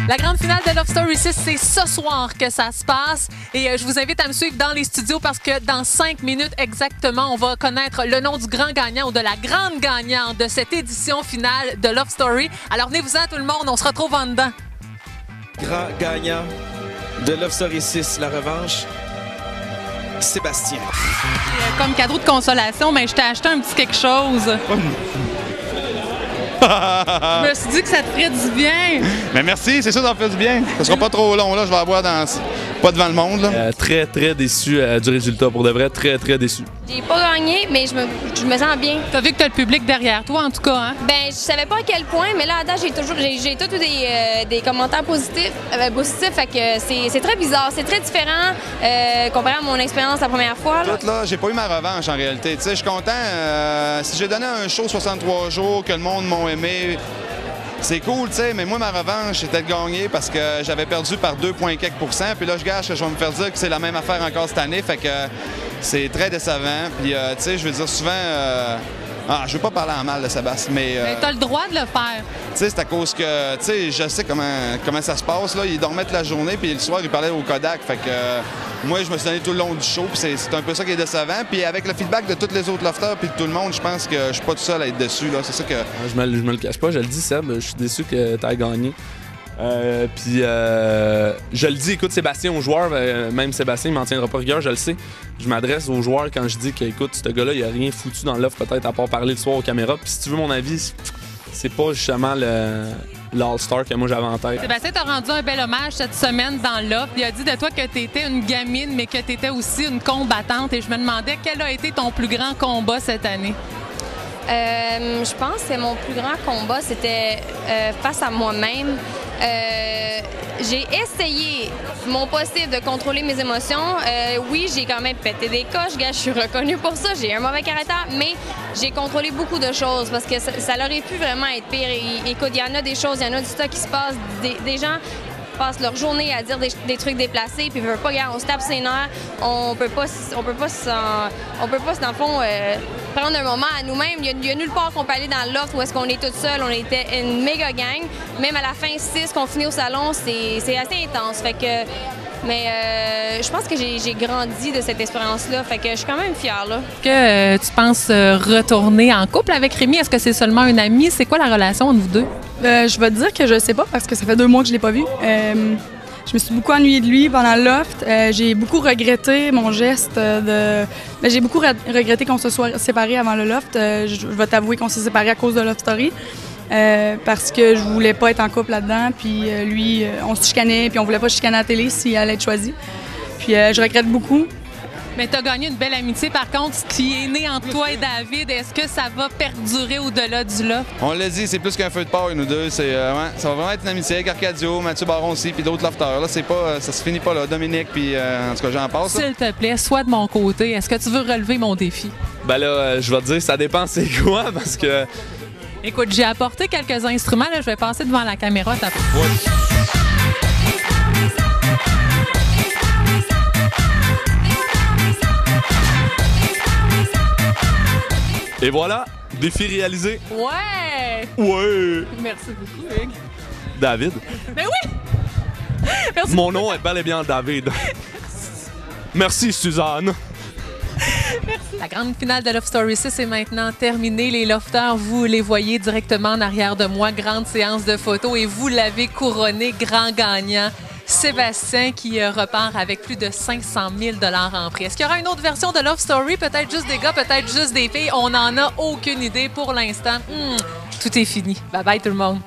La grande finale de Love Story 6, c'est ce soir que ça se passe. Et je vous invite à me suivre dans les studios parce que dans 5 minutes exactement, on va connaître le nom du grand gagnant ou de la grande gagnante de cette édition finale de Love Story. Alors venez-vous-en tout le monde, on se retrouve en dedans. Grand gagnant de Love Story 6, la revanche, Sébastien. Comme cadeau de consolation, je t'ai acheté un petit quelque chose. Je me suis dit que ça te ferait du bien. Mais merci, c'est sûr, ça me fait du bien. Ça sera pas trop long, là. Je vais avoir pas devant le monde, là. Très, très déçu du résultat. Pour de vrai, très, très déçu. J'ai pas gagné, mais je me sens bien. T'as vu que t'as le public derrière toi, en tout cas, hein? Ben, je savais pas à quel point, mais là, à date, j'ai tous eu des commentaires positifs, fait que c'est très bizarre. C'est très différent comparé à mon expérience la première fois. Tout, là, j'ai pas eu ma revanche, en réalité. Tu sais, je suis content. Si j'ai donné un show 63 jours, que le monde m'a aimé, c'est cool, tu sais, mais moi, ma revanche, c'était de gagner parce que j'avais perdu par 2,quelques%. Puis là, je gâche que je vais me faire dire que c'est la même affaire encore cette année. Fait que c'est très décevant. Puis, tu sais, je veux dire, souvent... je veux pas parler en mal de Sébastien, mais... t'as le droit de le faire. Tu sais, c'est à cause que... Tu sais, je sais comment ça se passe, là. Il dormait toute la journée, puis le soir, il parlait au Kodak. Fait que moi, je me suis donné tout le long du show, puis c'est un peu ça qui est décevant. Puis avec le feedback de tous les autres lofters, puis de tout le monde, je pense que je suis pas tout seul à être déçu, là. C'est ça que... Je me le cache pas, je le dis, Seb, je suis déçu que tu aies gagné. Puis je le dis, écoute, Sébastien, aux joueurs, même Sébastien, il m'en tiendra pas rigueur, je le sais. Je m'adresse aux joueurs quand je dis que, écoute, ce gars-là, il a rien foutu dans l'offre, peut-être à part parler le soir aux caméras. Puis si tu veux mon avis, c'est pas justement l'All-Star que moi j'avais en tête. Sébastien t'a rendu un bel hommage cette semaine dans l'offre. Il a dit de toi que tu étais une gamine, mais que tu étais aussi une combattante. Et je me demandais quel a été ton plus grand combat cette année. Je pense que mon plus grand combat, c'était face à moi-même. J'ai essayé mon possible de contrôler mes émotions. Oui, j'ai quand même pété des coches, je suis reconnue pour ça, j'ai un mauvais caractère, mais j'ai contrôlé beaucoup de choses parce que ça aurait pu vraiment être pire. Écoute, il y en a des choses, il y en a du stock qui se passe, des gens passent leur journée à dire des trucs déplacés, puis ils veulent pas, on se tape ses nerfs, on peut pas dans le fond, prendre un moment à nous-mêmes. Il y a nulle part qu'on peut aller dans l'offre où est-ce qu'on est toute seule, on était une méga gang. Même à la fin 6 qu'on finit au salon, c'est assez intense. Fait que, mais je pense que j'ai grandi de cette expérience-là, fait que je suis quand même fière, là. Est-ce que tu penses retourner en couple avec Rémi? Est-ce que c'est seulement un ami? C'est quoi la relation entre vous deux? Je vais te dire que je sais pas parce que ça fait 2 mois que je l'ai pas vu. Je me suis beaucoup ennuyée de lui pendant le loft. J'ai beaucoup regretté mon geste j'ai beaucoup regretté qu'on se soit séparés avant le loft. Je vais t'avouer qu'on s'est séparés à cause de Love Story. Parce que je voulais pas être en couple là-dedans. Puis lui, on se chicanait, puis on voulait pas chicaner à la télé s'il allait être choisi. Puis je regrette beaucoup. Mais tu as gagné une belle amitié. Par contre, ce qui est né entre toi et David, est-ce que ça va perdurer au-delà du loft? On l'a dit, c'est plus qu'un feu de paille, nous deux. Ça va vraiment être une amitié avec Arcadio, Mathieu Baron aussi, puis d'autres lofters. Là, ça se finit pas là. Dominique, puis en tout cas, j'en passe. S'il te plaît, sois de mon côté. Est-ce que tu veux relever mon défi? Ben là, je vais te dire, ça dépend c'est quoi, parce que... Écoute, j'ai apporté quelques instruments. Là, je vais passer devant la caméra. Et voilà, défi réalisé. Ouais! Ouais! Merci beaucoup, Hugues. David. Mais oui! Merci. Mon nom est bel et bien David. Merci, Suzanne. Merci. La grande finale de Love Story 6 est maintenant terminée. Les lofters, vous les voyez directement en arrière de moi. Grande séance de photos et vous l'avez couronné grand gagnant. Sébastien qui repart avec plus de 500 000 $ en prix. Est-ce qu'il y aura une autre version de Love Story? Peut-être juste des gars, peut-être juste des filles. On n'en a aucune idée pour l'instant. Tout est fini. Bye bye tout le monde.